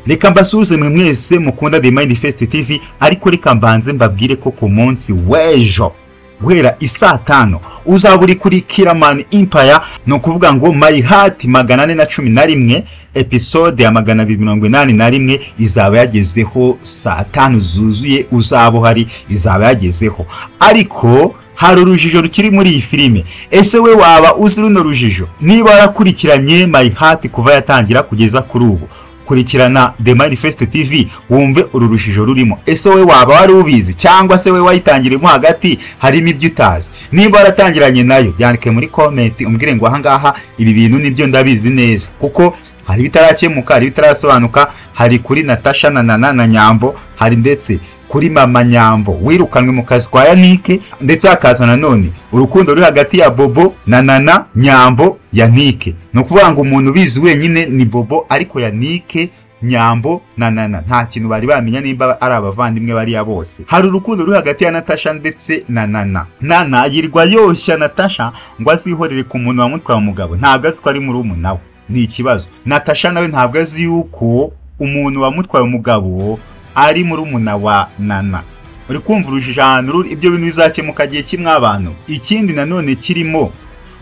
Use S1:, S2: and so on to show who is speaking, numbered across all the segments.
S1: Reka mbasuhuze mwe mwese mukunda The Mindfest TV, ariko reka mbanze mbabwire ko ku munsi w'ejo guhera isaa 5 uzaba uri kuri Killaman Empire, no kuvuga ngo My Heart 411 episode ya 281 izaba yagezeho saa 5 zuzuye, uzaba hari izaba yagezeho. Ariko hari urujijo rukiri muri iyi filime. Ese we waba uzi runo rujijo? Niba warakurikiranye My Heart kuva yatangira kugeza kuri ubu, kurikirana The Mindfest TV wumve uru rujijo rurimo. Ese we waba wari ubizi cyangwa se we wayitangiremo hagati harimo ibyo utazi? Niba waratangiranye nayo byandike muri comment umbwire ngo aha ngaha ibi bintu nibyo ndabizi neza, kuko hari bitarakemuka, hari bitarasobanuka. Hari kuri Natasha na Nana na Nyambo, hari ndetse kuri Mama Nyambo wirukanwe mu kazi kwa Yannick, ndetse hakaza nanone urukundo ruri hagati ya Bobo na Nana Nyambo Yannick. No kuvuga ngo umuntu bizi wenyine ni Bobo, ariko Yannick, Nyambo na Nana nta kintu bari bamenya nimba ari abavandimwe bari ya bose. Hari urukundo ruri hagati ya Natasha ndetse na Nana. Nana yirwa yoshya Natasha ngo azihorere ku muntu wamutwaye umugabo, ntago azi ko ari muri umunawe. Ni ikibazo. Natasha nawe ntabwo azi yuko umuntu wamutwaye umugabo ari muri umuna wa Nana. Uri kumva urujijano, ibyo bintu bizakemuka gihe kimwe abantu. Ikindi nanone kirimo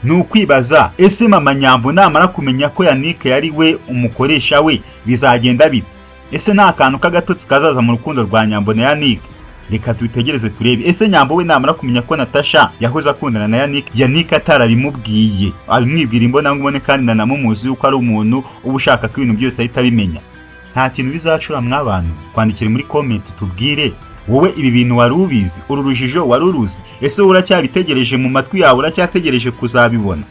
S1: nukwibaza, ese Mama Nyambo namara kumenya ko Yannick yari we umukoresha we bizagenda bite? Ese nta kantu kagatotsi kazaza mu rukundo rwa Nyambo na Yannick? Reka twitegereze turebe. Ese Nyambo we namara kumenya ko Natasha yahoze akundana na Yannick atarabimubwiye, abimwibwira imbona ngubone kandi nanamumuzi yuko ari umuntu uba ushaka ko ibintu byose ahita bimenya, nta kintu bizacura mw'abantu. Kwandikira muri comment tubwire wowe ibi bintu wari ubizi, uru rujijo wari uruzi? Ese uracyabitegereje mu matwi yawe, uracyategereje kuzabibona?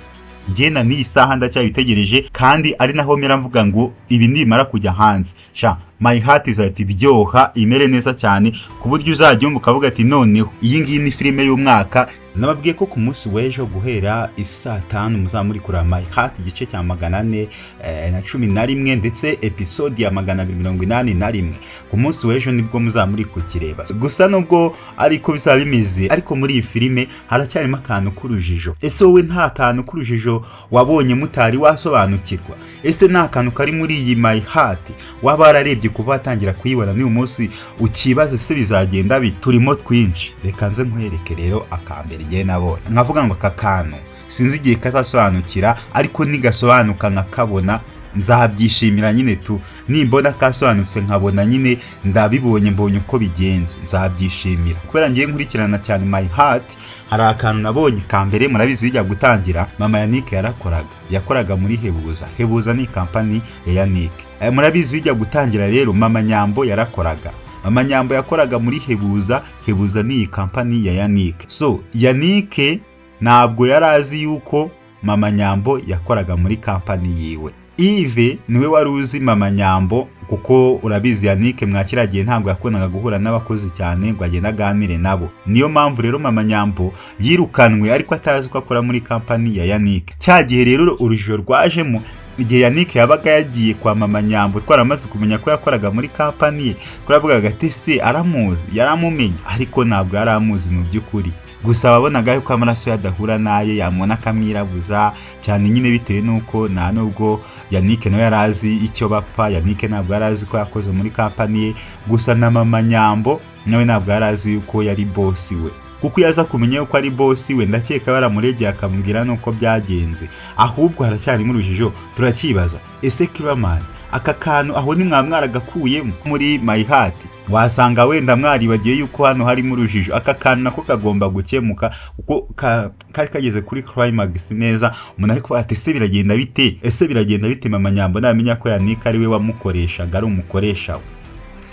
S1: Ngena ni isaha ndacyabitegereje, kandi ari naho mera mvuga ngo ibi nimara kujya hanze sha My Heart izahita iryoha imere neza cyane, ku buryo uzajya ukavuga ati noneho iyi ngiyi ni filime y'umwaka. Nababwiye ko ku munsi w'ejo guhera isaa 5 muzamuri kuri My Heart igice cya 411 ndetse episode ya 281. Ku munsi w'ejo nibwo muzamuri kukireba. Gusa nubwo ariko bizaba bimeze, ariko muri iyi filime haracyarimo akantu k'urujijo. Ese wowe nta kantu k'urujijo wabonye mutari wasobanukirwa? Ese nta kantu kari muri iyi My Heart waba wararebye kuva atangira kuyibona n'uyu munsi ukibaze se bizagenda biturimo twinshi? Reka nze nkwereke rero akambere ngiye nabonye, nkavuga ngo aka kantu sinzi igihe kazasobanukira, ariko nigasobanuka nkakabona nzabyishimira nyine tu. Nimbona kasobanutse nkabona nyine ndabibonye, mbonye uko bigenze, nzabyishimira. Kubera ngiye nkurikirana cyane My Heart, hari akantu nabonye kambere. Murabizi bijya gutangira Mama Yannick yakoraga muri Hebuza. Hebuza ni company ya Yannick. Murabizi bijya gutangira rero Mama Nyambo Mama Nyambo yakoraga muri Hebuza. Hebuza ni company ya Yannick. So Yannick ntabwo yarazi yuko Mama Nyambo yakoraga muri company yiwe. Ive niwe wari uzi Mama Nyambo, kuko urabizi Yannick mwakiragiye ntabwo yakonaga guhura n'abakozi cyane ngo agenda aganire nabo. Niyo mpamvu rero Mama Nyambo yirukanwe, ariko atazi ko akora muri company ya Yannick. Cyagiye rero urujijo rwajemo igihe Yannick yabaga yagiye kwa Mama Nyambo, twaramaze kumenya ko yakoraga muri company ye. Kuravuga gati se aramuzi, yaramumenye, ariko ntabwo yaramuzi mu by'ukuri. Gusa wabonaga yuko amaraso yadahura naye, yamona kamwirabuza cyane nyine, bitewe nuko nta nubwo Yannick nawe yarazi icyo bapfa. Yannick ntabwo yarazi ko yakoze muri company ye. Gusa na Mama Nyambo nawe ntabwo yarazi yuko yari boss we, kuko yaza kumenya yuko ari boss we ndakeka baramuregeye akamubwira nuko byagenze. Ahubwo haracyari mu rujijo, turakibaza ese Killaman aka kantu aho ni mwamwaragakuyemo muri My Heart? Wasanga wenda mwaribagiye yuko hano hari mu rujijo. Aka kantu nako kagomba gukemuka, kuko kari kageze kuri climax neza. Umuntu ariko ati ese biragenda bite? Ese biragenda bite Mama Nyambo namenya ko Yannick ari we wamukoreshaga, ari umukoresha we?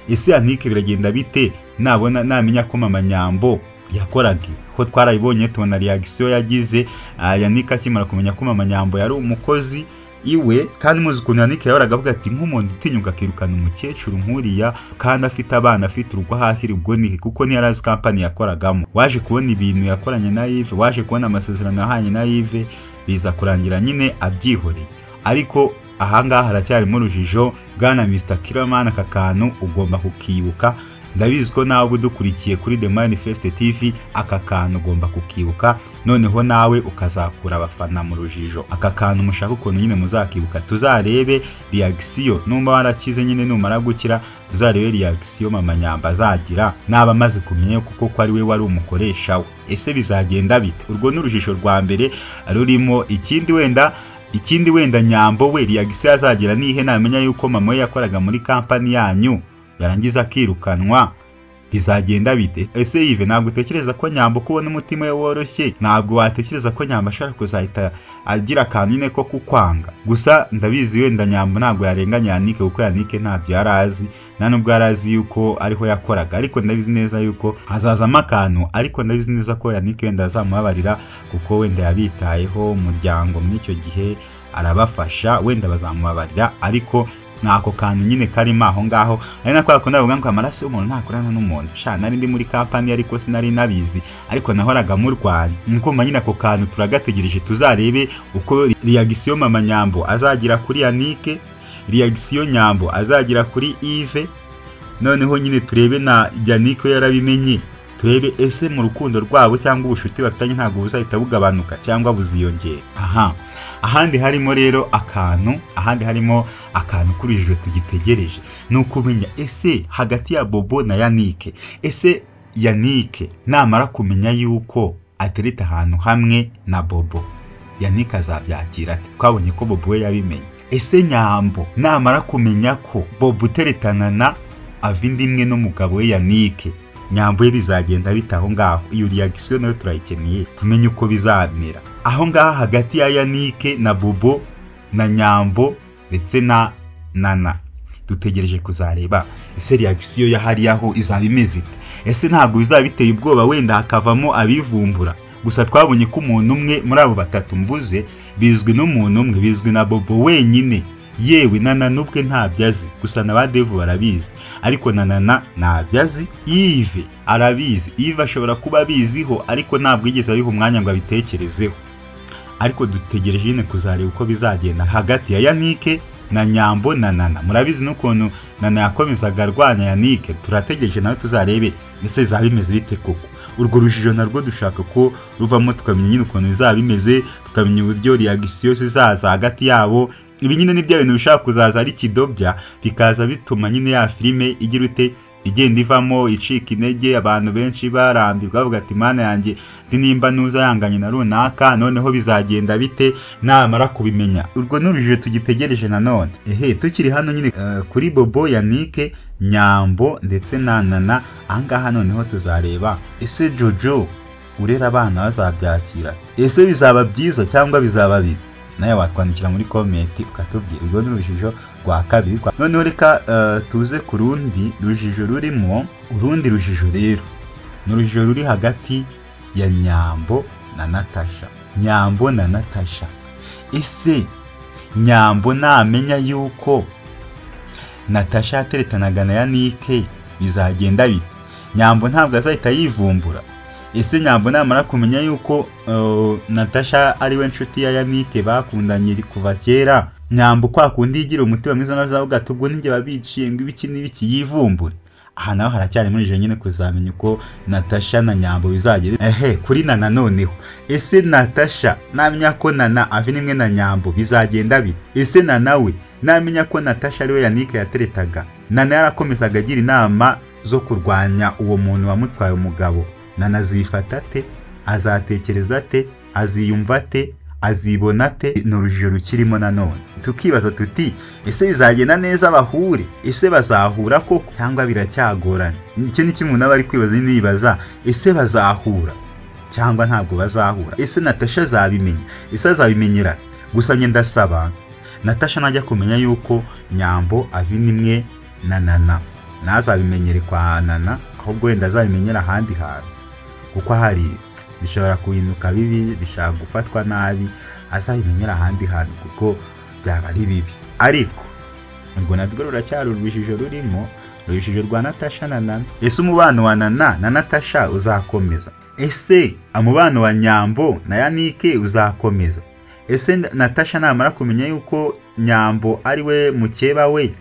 S1: Ese Yannick biragenda bite nabona namenya ko Mama Nyambo yakoraga? Ko twarayibonye tubona reaction yagize Yannick akimara kumenya ko Mama Nyambo yari umukozi iwe. Kandi muzi ukuntu Yannick yahoraga avuga ati nk'umuntu utinyuka akirukana umukecuru nkuriya kandi afite abana, afite urugo hahiri, ubwo ni kuko ni yarazi company yakoragamo. Waje kubona ibintu yakoranye na Yves, waje kubona amasezerano yahanye na Yves, biza kurangira nyine abyihoreye. Ariko ahangaha haracyari mu rujijo. Bwana Mr Killaman, aka kantu ugomba kukibuka ndabizi ko nawe udukurikiye kuri The Manifest TV aka kantu ugomba kukibuka, noneho nawe ukazakura abafana mu rujijo. Aka kantu mushaka ukuntu nyine muzakibuka, tuzarebe reaction numba warakize nyine numara gukira, tuzarebe reaction mama Nyamba azagira naba amaze kumenya kuko ko ari we wari umukoresha we. Ese bizagenda bite? Urwo n'urujijo rwa mbere rurimo. Ikindi wenda Nyambo we reaction azagira nihe namenya yuko mama we yakoraga muri company yanyu yarangiza akirukanwa, bizagenda bite? Ese Yves ntabwo utekereza ko Nyambo kubona umutima we woroshye, ntabwo watekereza ko Nyambo ashaka kuzahita agira akantu nyine ko kukwanga? Gusa ndabizi wenda Nyambo ntabwo yarenganya Yannick kuko Yannick ntabyo yarazi, nta nubwo yarazi yuko ariho yakoraga, ariko ndabizi neza yuko hazazamo akantu, ariko ndabizi neza ko Yannick wenda azamubabarira kuko wenda yabitayeho umuryango mw'icyo gihe arabafasha, wenda bazamubabarira, ariko nako kantu nyine karimo aho ngaho. Ari nako akunda kuvuga ngo amaraso y'umuntu ntakorana n'umuntu. Sha nari ndi muri company ariko sinari nabizi, ariko nahoraga mu Rwanda. Nuko nyine ako kantu turagategereje, tuzarebe uko reaction mama Nyambo azagira kuri Yannick, reaction Nyambo azagira kuri Yves, noneho nyine turebe na Yannick yarabimenye, turebe ese mu rukundo rwabo cyangwa ubushuti bafitanye ntabwo buzahita bugabanuka cyangwa buziyongera. Ahandi harimo rero akantu kurujijo tugitegereje, nuko umenya ese hagati ya Bobo na Yannick, ese Yannick namara kumenya yuko atereta ahantu hamwe na Bobo, Yannick azabyakira ate? Twabonye ko Bobo we yabimenye. Ese Nyambo namara kumenya ko Bobo uteretana na avindimwe n'umugabo we Yannick, Nyambo ye bizagenda bitaho ngaho? Iyo reaction nayo turayikeneye tumenye uko bizamera aho ngaho hagati ya Yannick na Bobo na Nyambo ndetse na Nana. Dutegereje kuzareba ese reaction ya hariya aho izaba imeze. Ese ntabwo bizaba biteye ubwoba wenda hakavamo abivumbura? Gusa twabonye ko umuntu umwe muri abo batatu mvuze bizwi n'umuntu umwe, bizwi na Bobo wenyine, yewe Nana nubwe ntabyo azi, gusa na badevu barabizi, ariko Nana ntabyo azi. Yves arabizi, Yves ashobora kuba abiziho ariko ntabwo yigeze abiha umwanya ngo abitekerezeho. Ariko dutegereje nyine kuzareba uko bizagenda hagati ya Yannick na Nyambo na Nana. Murabizi n'ukuntu Nana yakomezaga arwanya Yannick, turategereje nawe tuzarebe ese bizaba bimeze bite koko. Urwo rujijo narwo dushaka ko ruvamo, tukamenya nyine ukuntu bizaba bimeze, tukamenya uburyo reaction zizaza hagati yabo. Ibi nyine ni bya bintu bishaka kuzaza ari kidobya, bikaza bituma nyine ya filime igira ute igenda ivamo icika intege, abantu benshi barambirwa bavuga ati mana yanjye nimba nuza yanganye na runaka, noneho bizagenda bite namara kubimenya. Urwo n'urujijo tugitegereje nanone. Tukiri hano nyine kuri Bobo, Yannick, Nyambo ndetse na Nana. Ahangaha noneho tuzareba ese Jojo urera abana bazabyakira, ese bizaba byiza cyangwa bizaba bibi? Naye watwandikira muri comment ukatubwira. Urwo n'urujijo rwa kabiri. Noneho reka tuze ku rundi rujijo rurimo. Urundi rujijo rero n'urujijo ruri hagati ya Nyambo na Natasha. Nyambo na Natasha, ese Nyambo namenya yuko Natasha yateretanaga na Yannick bizagenda bite? Nyambo ntabwo azahita yivumbura? Ese Nyambo namara kumenya yuko Natasha ari we nshuti ya Yannick bakundanye kuva kera, Nyambo kwa kundi yigira umutima mwiza nazavuga tubwo ninjye babiciye ngo ibiki n'ibiki yivumbure? Aha naho haracyari muri je nyine kuzamenya uko Natasha na Nyambo bizagera. Kuri Nana noneho, ese Natasha namenya ko Nana avinimwe na Nyambo bizagenda bite? Ese Nana we namenya ko Natasha ari we Yannick yateretaga, Nana yarakomezaga agira inama zo kurwanya uwo muntu wamutwaye umugabo, Nana azifata ate? Azatekereza ate? Aziyumva ate? Azibona ate? N'urujijo rukirimo nanone. Tukibaza tuti ese bizagenda neza bahure? Ese bazahura koko cyangwa biracyagorana? Icyo ni kimwe n'abari kwibaza, nibaza ese bazahura cyangwa ntabwo bazahura? Ese Natasha azabimenya? Ese azabimenyera? Gusa njye ndasaba Natasha najya kumenya yuko Nyambo avinimwe na Nana, nazabimenyere kwa Nana, ahubwo wenda azabimenyera ahandi hantu, kuko hari bishobora kuhinduka bibi, bishaka gufatwa nabi, azabimenyera ahandi hantu kuko byaba ari bibi. Ariko ubwo narwo ruracyari urujijo rurimo, urujijo rwa Natasha na Nana. Ese umubano wa Nana na Natasha uzakomeza? Ese umubano wa Nyambo na Yannick uzakomeza? Ese Natasha namara kumenya yuko Nyambo ari we mukeba we,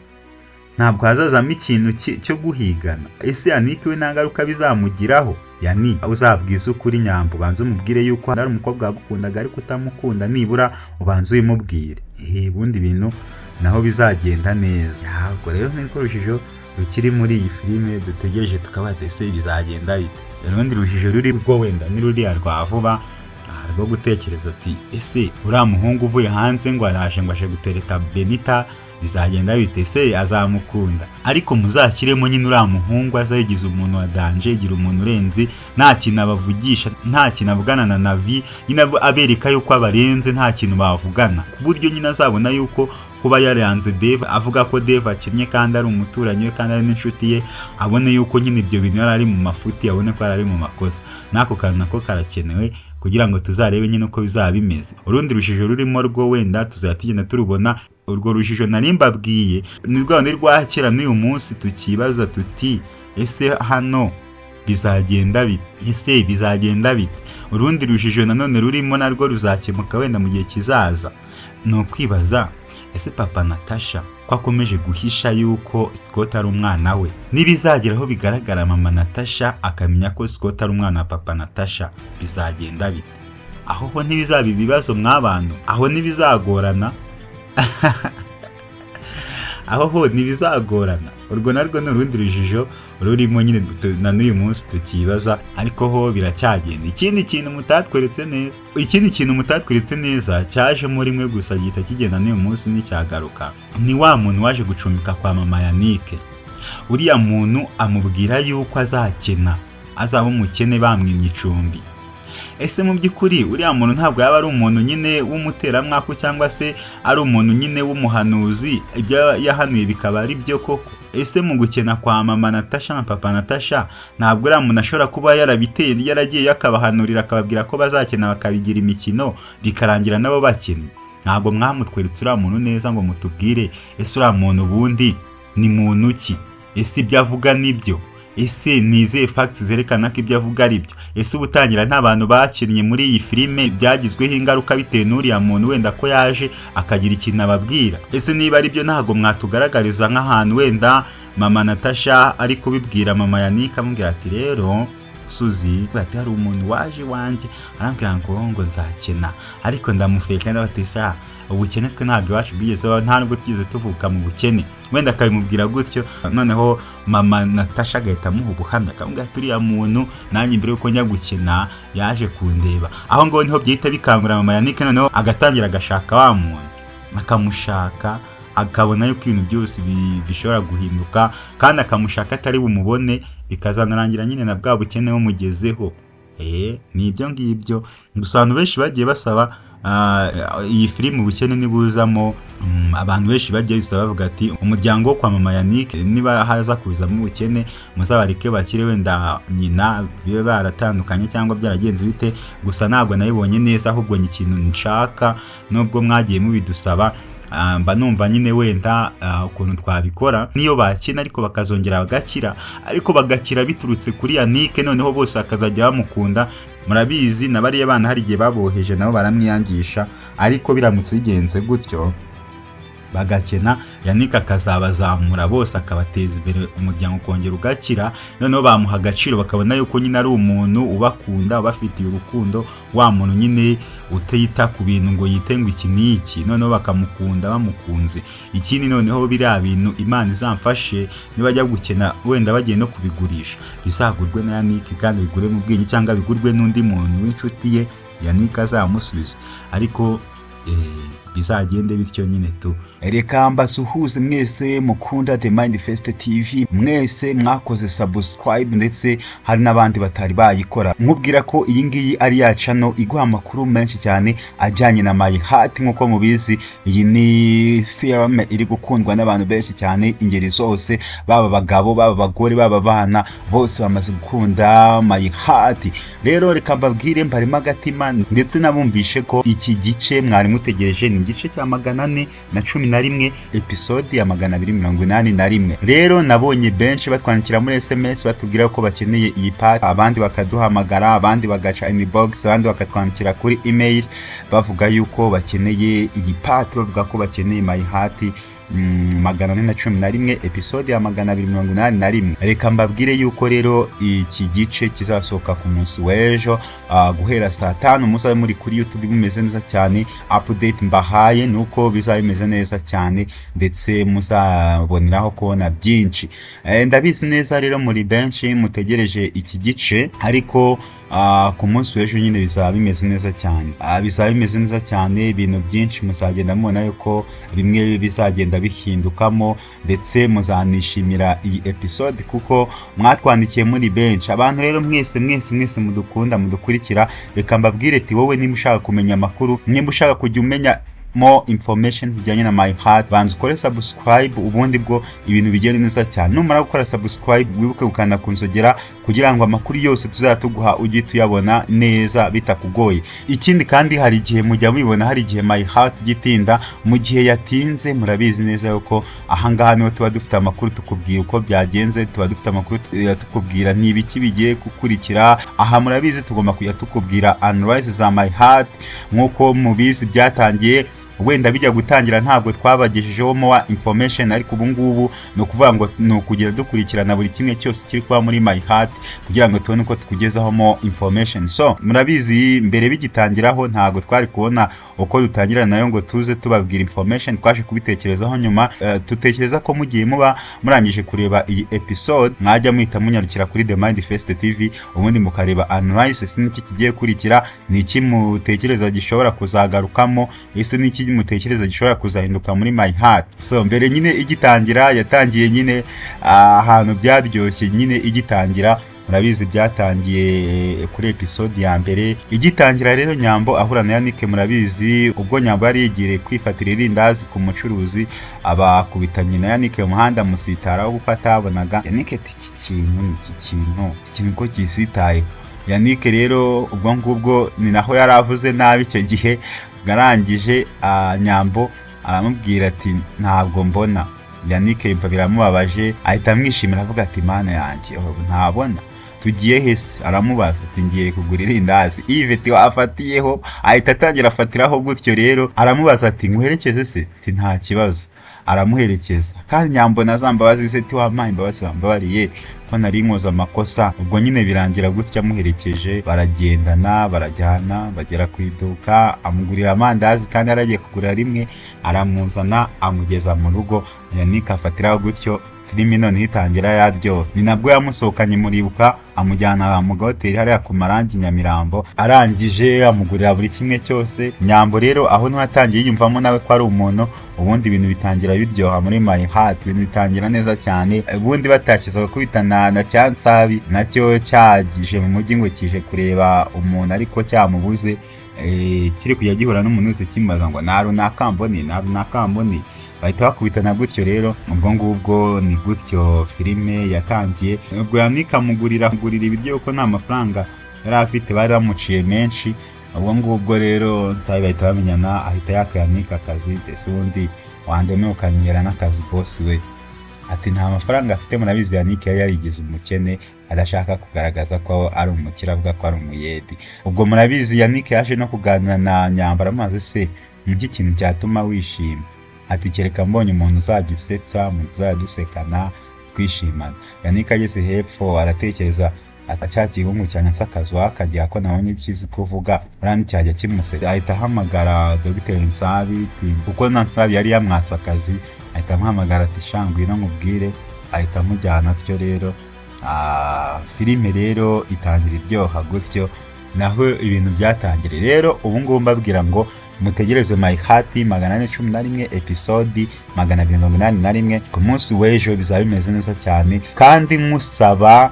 S1: ntabwo hazazamo ikintu cyo guhigana. Ese Yannick we nta ngaruka bizamugiraho? Yani uzabwiza ukuri Nyambo, ubanze umubwire yuko ari umukobwa wagukundaga ariko utamukunda, nibura ubanze uyimubwire. Ubundi bintu naho bizagenda neza. Ubwo rero niko Urujijo rukiri muri iyi filime dutegereje tukabata ese bizagenda bite. Urundi Urujijo ruri rwo wenda ni ruriya rwa vuba rwo gutekereza ati ese uriya muhungu uvuye hanze ngo araje ngo aje gutereta Benita, bizagenda bite? Se azamukunda? Ariko muzakiremo nyine uriya muhungu azayigize umuntu wa danje, gira umuntu urenze, nta kintu abavugisha, nta kintu avugana na Navi, nyine abereka yuko abarenze, nta kintu bavugana, ku buryo nyine azabona yuko kuba yaranze Dave, avuga ko Dave akinnye kandi ari umuturanyi we kandi ari n'inshuti ye, abone yuko nyine ibyo bintu yari ari mu mafuti, abone ko ari mu makosa. Nako kantu nako karakenewe kugira ngo tuzarebe nyine uko bizaba bimeze. Urundi Urujijo rurimo rwo wenda tuzatugenda turubona. Urwo Urujijo nari mbabwiye ni rwanda rwakira n'uyu munsi tukibaza tuti ese hano bizagenda bite? Ese bizagenda bite? Urundi Urujijo nanone rurimo narwo ruzakemuka wenda mu gihe kizaza, no kwibaza ese papa Natasha ko akomeje guhisha yuko Scott ari umwana we, nibizageraho bigaragara mama Natasha akamenya ko Scott ari umwana wa papa Natasha, bizagenda bite? Aho ho ntibizaba ibibazo mw'abantu, aho ntibizagorana aho ho ntibizagorana. Urwo narwo ni urundi Urujijo rurimo nyine na n'uyu munsi tukibaza, ariko ho biracyagenda. Ikindi kintu mutatweretse neza cyaje muri rimwe gusa gihita kigenda n'uyu munsi n'icyagaruka, ni wa muntu waje gucumbika kwa mama Yannick. Uriya muntu amubwira yuko azakena, azaba umukene bamwimye icumbi. Ese mu by'ukuri uriya muntu ntabwo yaba ari umuntu nyine w'umuteramwako cyangwa se ari umuntu nyine w'umuhanuzi, ibyo yahanuye bikaba ari byo koko? Ese mu gukena kwa mama Natasha na papa Natasha ntabwo uriya muntu ashobora kuba yarabiteye, yaragiye yakabahanurira akababwira ko bazakena bakabigira imikino bikarangira nabo bakennye? Ntabwo mwamutweretse uriya muntu neza ngo mutubwire ese uriya muntu ubundi ni muntu ki? Ese ibyo avuga nibyo? Ese nize facts zerekana ko ibyo avuga ari byo? Ese ubutangira nta bantu bakinnye muri iyi filime byagizweho ingaruka bitewe n'uriya muntu wenda ko yaje akagira ikintu ababwira? Ese niba ari byo ntabwo mwatugaragariza nk'ahantu wenda mama Natasha ari kubibwira mama Yannick amubwira ati rero Suzi bati hari umuntu waje wanjye arambwira ngo nzakena, ariko ndamufeka ndabatesha ubukene twe ntabwo iwacu bwigezeho, nta nubwo twize tuvuka mu bukene, wenda akabimubwira gutyo. Noneho mama Natasha agahita amuha ubuhamya akamubwira ati uriya muntu nanjye imbere yuko njya gukena yaje kundeba. Aho ngaho niho byihita bikangura mama Yannick, noneho agatangira agashaka wa muntu, akamushaka akabona yuko ibintu byose bishobora guhinduka, kandi akamushaka atari bumubone, bikazanarangira nyine na bwa bukene bumugezeho. Ni ibyo ngibyo gusa abantu benshi bagiye basaba iyi filime ubukene nibuzamo. Abantu benshi bagiye bisaba bavuga ati umuryango wo kwa mama Yannick niba haza kuzamo ubukene muzabareke bakire, wenda nyina bibe baratandukanye cyangwa byaragenze bite. Gusa ntabwo nabibonye neza, ahubwo ni ikintu nshaka nubwo mwagiye mubidusaba, mba numva nyine wenda ukuntu twabikora niyo bakina ariko bakazongera bagakira, ariko bagakira biturutse kuri Yannick, noneho bose bakazajya bamukunda. Murabizi na bariya bana hari igihe baboheje nabo baramwiyangisha, ariko biramutse bigenze gutyo bagakena, Yannick akazabazamura bose akabateza imbere, umuryango ukongera ugakira, noneho bamuha agaciro bakabona yuko nyine ari umuntu ubakunda, ubafitiye urukundo, wa muntu nyine utayita ku bintu ngo yite ngo iki n'iki, noneho bakamukunda bamukunze. Ikindi noneho biriya bintu Imana izamfashe nibajya gukena wenda bagiye no kubigurisha, bizagurwe na Yannick kandi bigure mu bwenge, cyangwa bigurwe n'undi muntu w'inshuti ye Yannick azamusubiza. Ariko bizagende bityo nyine tu. Reka mbasuhuze mwese mukunda The Manifest TV, mwese mwakoze subscribe ndetse hari n'abandi batari bayikora. Nkubwira ko iyi ngiyi ari ya channel iguha amakuru menshi cyane ajyanye na My Heart. Nkuko mubizi iyi ni film iri gukundwa n'abantu benshi cyane, ingeri zose, baba bagabo baba bagore baba bana, bose bamaze gukunda My Heart. Rero reka mbabwire mbarimo agatima, ndetse nabumvishe ko iki gice mwari mutegereje ni igice cya 411 episode ya 281. Rero nabonye benshi batwandikira muri SMS batubwira ko bakeneye iyi part, abandi bakaduhamagara, abandi bagaca inbox, abandi bakatwandikira kuri email bavuga yuko bakeneye iyi part, bavuga ko bakeneye My Heart 411 episode ya 281. Reka mbabwire yuko rero iki gice kizasohoka ku munsi w'ejo guhera saa 5 musabe muri kuri YouTube bimeze neza cyane. Update mbahaye nuko bizaba bimeze neza cyane ndetse muzaboneraho kubona byinshi. Ndabizi neza rero muri benshi mutegereje iki gice, ariko ku munsi w'ejo nyine bizaba bimeze neza cyane. Bizaba bimeze neza cyane, ibintu byinshi muzagenda mubona yuko bimwe bizagenda bihindukamo, ndetse muzanishimira iyi episode kuko mwatwandikiye muri benshi. Abantu rero mwese mudukunda mudukurikira, reka mbabwire ati wowe niba ushaka kumenya amakuru, niba ushaka kujya umenya more information zijyanye na My Heart, banza ukore subscribe, ubundi bwo ibintu bigende neza cyane. Numara gukora subscribe wibuke gukanda kunzogera kugira ngo amakuru yose tuzatuguha ujye tuyabona neza bitakugoye. Ikindi kandi hari igihe mujya mubibona, hari igihe My Heart gitinda, mu gihe yatinze murabizi neza yuko ahangaha niho tuba dufite amakuru tukubwira uko byagenze, tuba dufite amakuru tukubwira n'ibiki bigiye gukurikira. Aha murabizi tugomba kujya tukubwira analyze za My Heart nkuko mubizi byatangiye. Wenda bijya gutangira ntabwo twabagejejeho more information, ariko ubu ngubu no kuvuga ngo no kugira dukurikirana buri kimwe cyose kiri kwa muri My Heart kugira ngo tubone uko tukugezaho more information. So murabizi mbere bigitangiraho ntabwo twari kubona uko dutangira nayo ngo tuze tubabwira information, twaje kubitekerezaho nyuma. Tutekereza ko mugiye muba murangije kureba iyi episode mwajya muhita munyarukira kuri The Manifest TV, ubundi mukareba analysis n'iki kigiye kurikira, n'iki mutekereza gishobora kuzagarukamo, ese n'iki mutekereza gishobora kuzahinduka muri My Heart. So mbere nyine igitangira yatangiye nyine ahantu byaryoshye nyine igitangira. Murabizi byatangiye kuri episode ya mbere igitangira. Rero Nyambo ahura na Yannick, murabizi ubwo Nyambo yari yigiriye kwifatira irindazi ku mucuruzi, abakubitanye na Yannick mu muhanda musitaraho kuko atabonaga. Yannick ati iki kintu ko kisitaye. Yannick rero ubwo ngubwo ni naho yaravuze nabi icyo gihe. Garangije Nyambo aramubwira ati ntabwo mbona. Yannick yumva biramubabaje, ahita amwishimira avuga ati mana yanjye ntabona, tugiye hese? Aramubaza ati ngiye kugura irindazi. Yves wafatiyeho, ahita atangira afatiraho gutyo. Rero aramubaza ati nguherekeze se? Ati nta kibazo. Aramuherekeza kandi Nyambo nazambabazi se ati wampaye imbabazi wambabariye ko nari nkoza amakosa. Ubwo nyine birangira gutya amuherekeje, baragendana barajyana bagera ku iduka, amugurira amandazi kandi aragiye kugura rimwe, aramuzana amugeza mu rugo. Yannick afatiraho gutyo. Filimi none itangira yaryo, ni nabwo yamusohokanye muribuka, amujyana mu hoteli hariya ku Marangi Nyamirambo. Arangije amugurira buri kimwe cyose. Nyambo rero aho niho atangiye yiyumvamo nawe ko ari umuntu, ubundi ibintu bitangira biryoha muri My Heart, ibintu bitangira neza cyane. Ubundi batashyize kubitana na Cyansabi, nacyo cyagije mu mujyi ngo kije kureba umuntu ariko cyamubuze. Kiri kujya gihura n'umuntu wese kimaza ngo naru nakamboni, bahita bakubitana gutyo. Rero ubwo ngubwo ni gutyo filime yatangiye. Ubwo Yannick amugurira ibiryo kuko nta mafaranga yari afite, bari bamuciye menshi. Ubwo ngubwo rero Nsabi bahita bamenyana, ahita yaka Yannick akazi. Ese ubundi wandeme ukanyera n'akazi boss we? Ati nta mafaranga afite. Murabizi Yannick yari yarigize umukene, adashaka kugaragaza ko ari umukire, avuga ko ari umuyedi. Ubwo murabizi Yannick yaje no kuganira na Nyambo, amaze se iki kintu cyatuma wishima? Ati kereka mbonye umuntu uzajya usetsa, muzajya dusekana twishimana. Yannick ageze hepfo aratekereza, atacyakiye igihungu cyane nsakazwa akagiye ko nabonye kizi kuvuga, urani cyajya kimuseka. Ahita ahamagara Dr. Nsabi kuko na Nsabi yari yamwatsa akazi, ahita amuhamagara ati shangwe no nkubwire, ahita amujyana atyo. Rero filime rero itangira iryoha gutyo, naho ibintu byatangiriye. Rero ubu ngubu mbabwira ngo mutegereze My Heart 411 episode 281 ku munsi w'ejo. Bizaba bimeze neza cyane, kandi nkusaba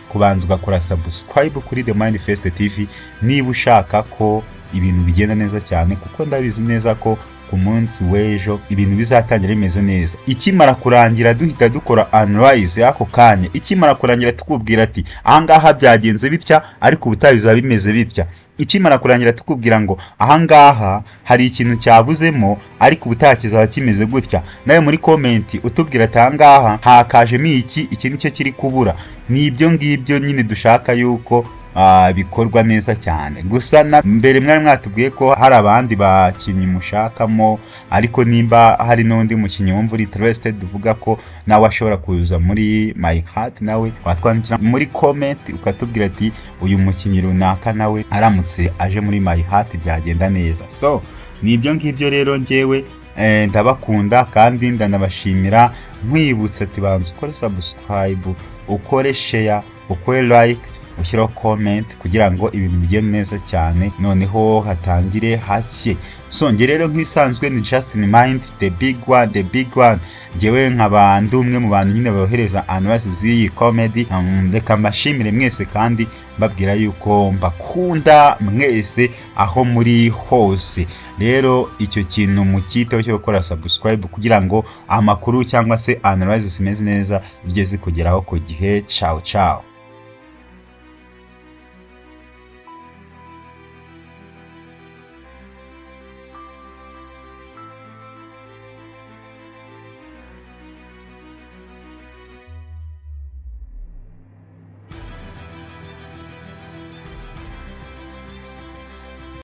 S1: kubanza ugakora subscribe kuri The Manifest TV niba ushaka ko ibintu bigenda neza cyane, kuko ndabizi neza ko ku munsi w'ejo ibintu bizatangira bimeze neza. Ikimara kurangira duhita dukora analyze yako kanya. Ikimara kurangira tukubwira ati ahangaha byagenze bitya, ariko ubutabiza bimeze bitya. Ikimara kurangira tukubwira ngo ahangaha hari ikintu cyabuzemo, ariko ubutakiza kimeze gutya. Nawe muri comment utubwira ati ahangaha hakajemo iki nicyo kiri kubura. Ni ibyo ngibyo nyine dushaka yuko bikorwa neza cyane. Gusa na mbere mwari mwatubwiye ko hari abandi bakinnyi mushakamo, ariko nimba hari n'undi mukinnyi wumva uri interested uvuga ko nawe ashobora kuza muri my heart, nawe watwandikira muri comment ukatubwira ati uyu mukinnyi runaka nawe aramutse aje muri my heart byagenda neza. So nibyo ngibyo rero njyewe ndabakunda kandi ndanabashimira, nkwibutsa ati banza ukore subscribe, ukore share, ukore like, ushyiraho comment kugira ngo ibintu bigende neza cyane, noneho hatangire hashye. So nge rero nk'isanzwe ni Justin Mind, the big one. Ngewe nkaba ndi umwe mu bantu nyine bohereza advice z'iyi comedy. Reka mbashimire mwese kandi mbabwira yuko mbakunda mwese aho muri hose. Rero icyo kintu mukitaho cyo gukora subscribe kugira ngo amakuru cyangwa se analysis zimeze neza zigeze kugeraho ku gihe. Ciao.